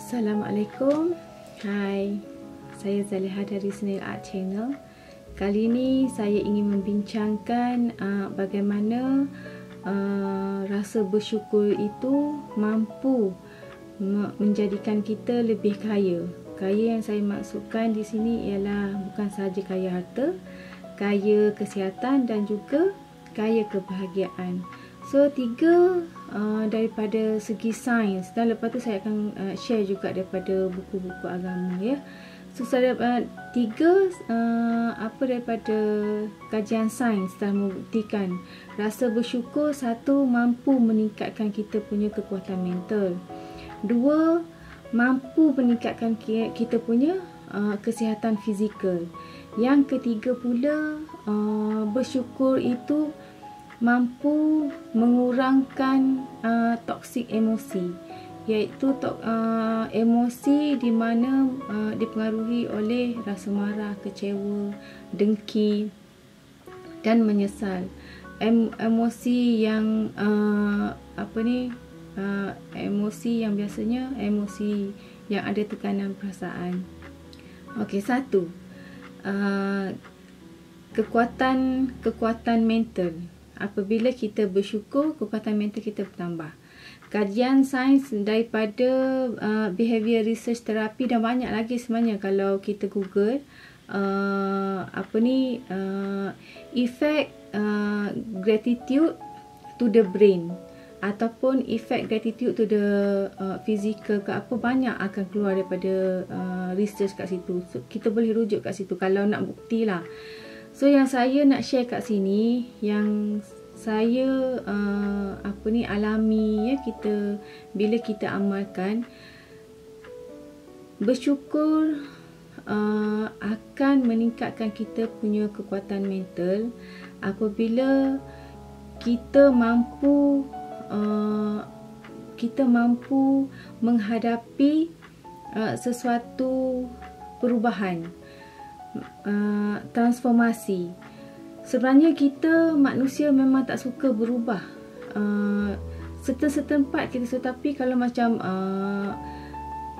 Assalamualaikum. Hai, saya Zaliha dari Snail Art Channel. Kali ini saya ingin membincangkan bagaimana rasa bersyukur itu mampu menjadikan kita lebih kaya. Kaya yang saya maksudkan di sini ialah bukan sahaja kaya harta, kaya kesihatan dan juga kaya kebahagiaan. So, tiga daripada segi sains, dan lepas tu saya akan share juga daripada buku-buku agama, ya. So, saya tiga daripada kajian sains telah membuktikan rasa bersyukur, satu, mampu meningkatkan kita punya kekuatan mental. Dua, mampu meningkatkan kita punya kesihatan fizikal. Yang ketiga pula, bersyukur itu mampu mengurangkan toksik emosi, iaitu emosi di mana dipengaruhi oleh rasa marah, kecewa, dengki dan menyesal. Emosi yang emosi yang biasanya emosi yang ada tekanan perasaan. Okey, satu, kekuatan mental. Apabila kita bersyukur, kekuatan mental kita bertambah. Kajian sains daripada behavior research therapy dan banyak lagi sebenarnya kalau kita Google effect gratitude to the brain ataupun effect gratitude to the physical ke apa, banyak akan keluar daripada research kat situ. So, kita boleh rujuk kat situ kalau nak bukti lah. So, yang saya nak share kat sini, yang saya alami, ya, bila kita amalkan, bersyukur akan meningkatkan kita punya kekuatan mental apabila kita mampu menghadapi sesuatu perubahan, transformasi. Sebenarnya kita manusia memang tak suka berubah. Certain part kita suka, tapi kalau macam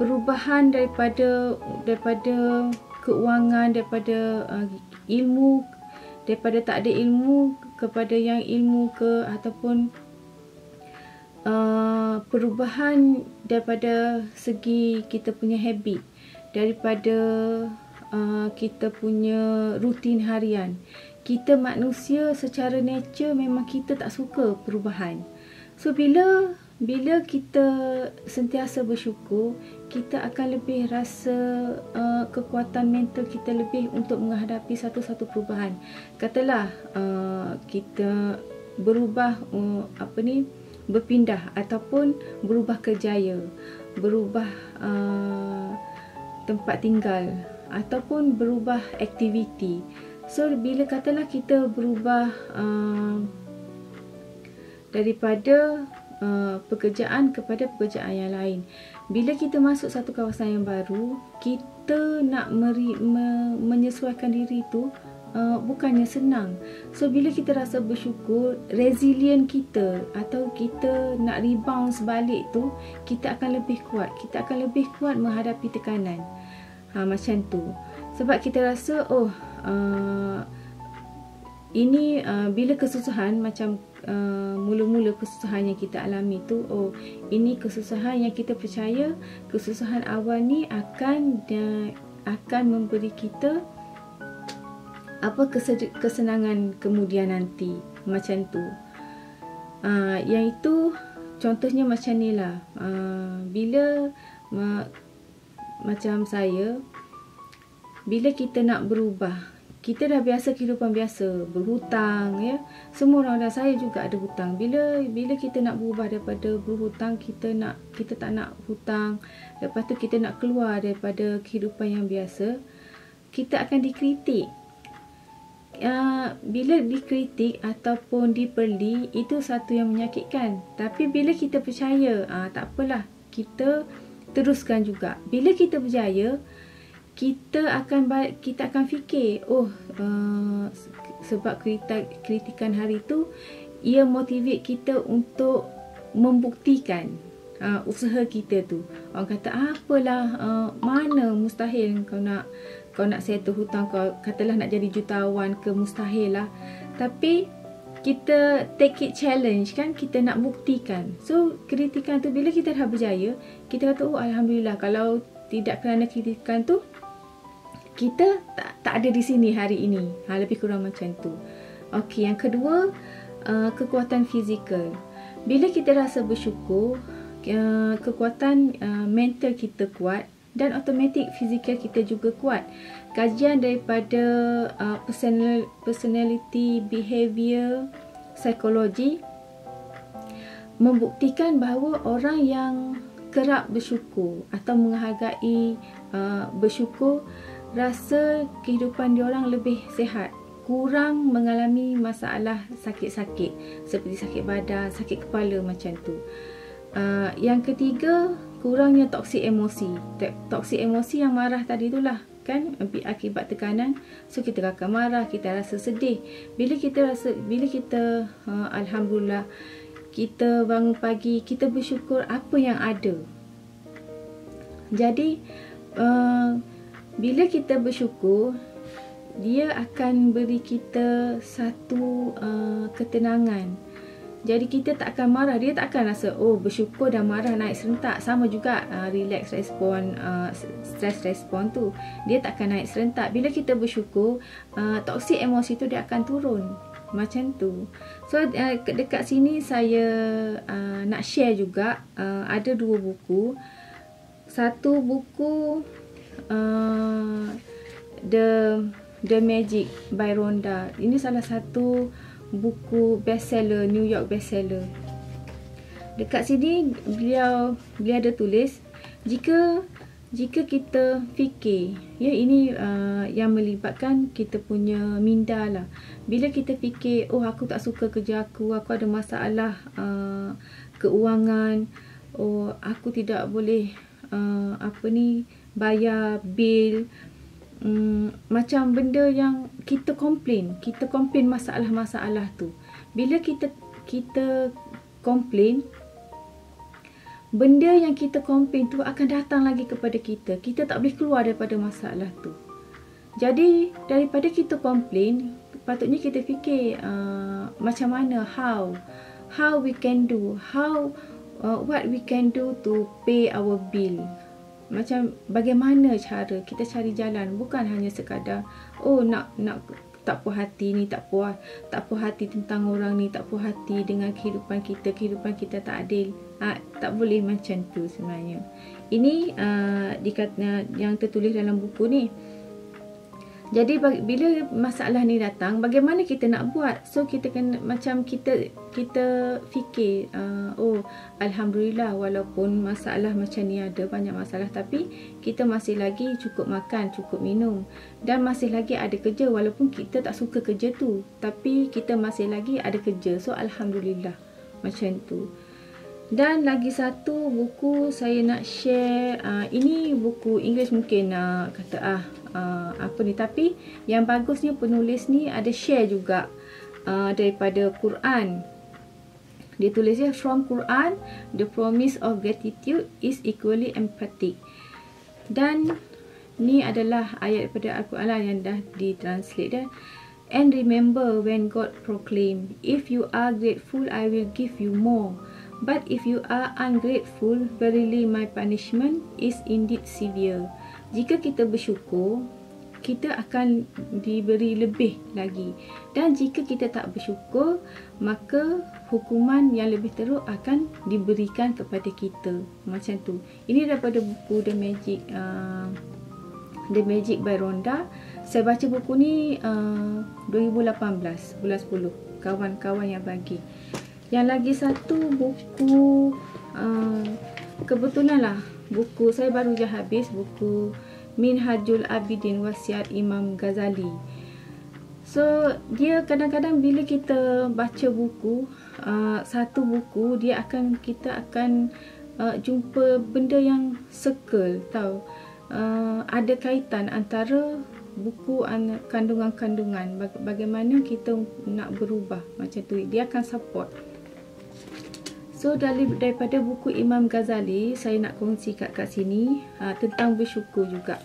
perubahan daripada keuangan, daripada ilmu, daripada tak ada ilmu kepada yang ilmu ke, ataupun perubahan daripada segi kita punya habit, daripada kita punya rutin harian. Kita manusia secara nature memang kita tak suka perubahan. So, bila kita sentiasa bersyukur, kita akan lebih rasa kekuatan mental kita lebih untuk menghadapi satu-satu perubahan. Katalah kita berubah berpindah ataupun berubah kerjaya, berubah tempat tinggal ataupun berubah aktiviti. So, bila katalah kita berubah daripada pekerjaan kepada pekerjaan yang lain, bila kita masuk satu kawasan yang baru, kita nak menyesuaikan diri tu bukannya senang. So, bila kita rasa bersyukur, resilient kita atau kita nak rebound sebalik tu, kita akan lebih kuat. Kita akan lebih kuat menghadapi tekanan. Macam tu. Sebab kita rasa, ini bila kesusahan, macam mula-mula kesusahan yang kita alami tu, ini kesusahan yang kita percaya, kesusahan awal ni akan memberi kita kesenangan kemudian nanti. Macam tu. Yang itu contohnya macam ni lah. Bila macam saya, bila kita nak berubah, kita dah biasa kehidupan biasa, berhutang, ya. Semua orang, dan saya juga ada hutang. Bila kita nak berubah daripada berhutang, kita tak nak hutang, lepas tu kita nak keluar daripada kehidupan yang biasa, kita akan dikritik. Bila dikritik ataupun dibeli, itu satu yang menyakitkan. Tapi bila kita percaya, tak apalah, kita teruskan juga. Bila kita berjaya, kita akan fikir, sebab kritikan hari tu, ia motivate kita untuk membuktikan. usaha kita tu. Orang kata apalah, mana mustahil kau nak settle hutang kau, katalah nak jadi jutawan ke, mustahil lah. Tapi kita take it challenge kan, kita nak buktikan. So kritikan tu bila kita dah berjaya, kita kata oh alhamdulillah, kalau tidak kerana kritikan tu kita tak ada di sini hari ini. Lebih kurang macam tu. Okey, yang kedua, kekuatan fizikal. Bila kita rasa bersyukur, kekuatan mental kita kuat dan automatik fizikal kita juga kuat. Kajian daripada personality behavior psychology membuktikan bahawa orang yang kerap bersyukur atau menghargai bersyukur, rasa kehidupan diorang lebih sihat, kurang mengalami masalah sakit-sakit seperti sakit badan, sakit kepala macam tu. Yang ketiga, kurangnya toksik emosi. Toksik emosi yang marah tadi itulah kan, akibat tekanan. So kita akan marah, kita rasa sedih. Bila kita alhamdulillah, kita bangun pagi, kita bersyukur apa yang ada. Jadi bila kita bersyukur, dia akan beri kita satu ketenangan. Jadi kita tak akan marah. Dia tak akan rasa oh bersyukur dan marah naik serentak. Sama juga relax respon, stress respon tu, dia tak akan naik serentak. Bila kita bersyukur, toksik emosi tu dia akan turun. Macam tu. So dekat sini saya nak share juga, ada dua buku. Satu buku The Magic by Rhonda. Ini salah satu buku bestseller, New York bestseller. Dekat sini beliau ada tulis, jika kita fikir, ya ini yang melibatkan kita punya minda lah. Bila kita fikir, oh aku tak suka kerja aku ada masalah keuangan, oh aku tidak boleh bayar bil, macam benda yang kita komplain masalah-masalah tu. Bila kita komplain, benda yang kita komplain tu akan datang lagi kepada kita. Kita tak boleh keluar daripada masalah tu. Jadi daripada kita komplain, patutnya kita fikir macam mana, how we can do, what we can do to pay our bill. Macam bagaimana cara kita cari jalan, bukan hanya sekadar oh nak tak puas hati ni, tak puas hati tentang orang ni, tak puas hati dengan kehidupan kita tak adil. Tak boleh macam tu sebenarnya. Ini dikata yang tertulis dalam buku ni. Jadi bila masalah ni datang, bagaimana kita nak buat? So kita kena macam kita fikir, oh alhamdulillah, walaupun masalah macam ni ada, banyak masalah, tapi kita masih lagi cukup makan, cukup minum, dan masih lagi ada kerja. Walaupun kita tak suka kerja tu, tapi kita masih lagi ada kerja. So alhamdulillah, macam tu. Dan lagi satu buku saya nak share, ini buku English mungkin kata apa ni, tapi yang bagusnya penulis ni ada share juga daripada Quran. Dia tulisnya from Quran, the promise of gratitude is equally emphatic. Dan ni adalah ayat daripada Al-Quran yang dah ditranslate. And remember when God proclaimed, if you are grateful, I will give you more. But if you are ungrateful, verily my punishment is indeed severe. Jika kita bersyukur, kita akan diberi lebih lagi. Dan jika kita tak bersyukur, maka hukuman yang lebih teruk akan diberikan kepada kita. Macam tu. Ini daripada buku The Magic by Rhonda. Saya baca buku ni 2018, bulan 10. Kawan-kawan yang bagi. Yang lagi satu buku, kebetulan lah buku saya baru je habis, buku Minhajul Abidin Wasiat Imam Ghazali. So dia kadang-kadang bila kita baca buku, satu buku, kita akan jumpa benda yang circle, tahu, ada kaitan antara buku kandungan-kandungan, bagaimana kita nak berubah, macam tu dia akan support. So daripada buku Imam Ghazali, saya nak kongsi kat sini tentang bersyukur juga.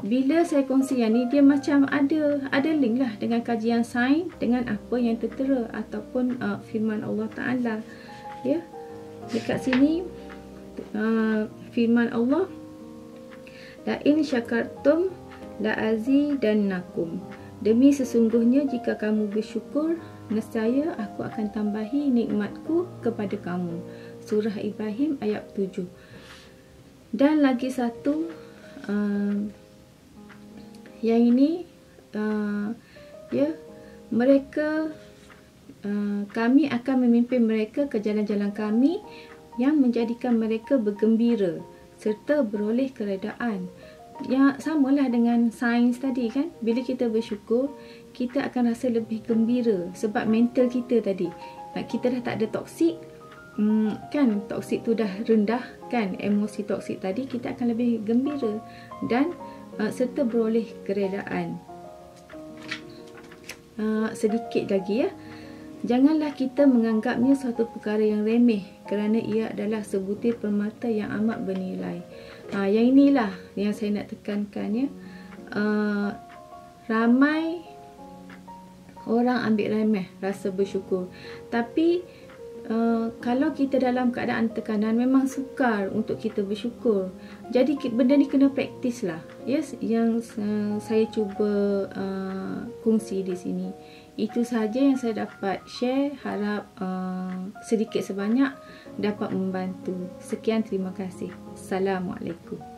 Bila saya kongsi yang ni, dia macam ada link lah dengan kajian sains, dengan apa yang tertera ataupun firman Allah Ta'ala. Ya, dekat sini firman Allah, la in syakartum la azidannakum. Demi sesungguhnya jika kamu bersyukur, nescaya aku akan tambahi nikmatku kepada kamu. Surah Ibrahim ayat 7. Dan lagi satu, yang ini ya, mereka kami akan memimpin mereka ke jalan-jalan kami yang menjadikan mereka bergembira serta beroleh keredaan. Ya, samalah dengan sains tadi kan. Bila kita bersyukur, kita akan rasa lebih gembira sebab mental kita tadi, kita dah tak ada toksik, kan, toksik tu dah rendah kan, emosi toksik tadi, kita akan lebih gembira dan serta beroleh keredaan. Sedikit lagi ya, janganlah kita menganggapnya suatu perkara yang remeh kerana ia adalah sebutir permata yang amat bernilai. Yang inilah yang saya nak tekankan ya. Ramai orang ambil remeh rasa bersyukur, tapi kalau kita dalam keadaan tekanan, memang sukar untuk kita bersyukur. Jadi benda ni kena praktis lah. Yes, yang saya cuba kongsi di sini. Itu sahaja yang saya dapat share. Harap sedikit sebanyak dapat membantu. Sekian, terima kasih. Assalamualaikum.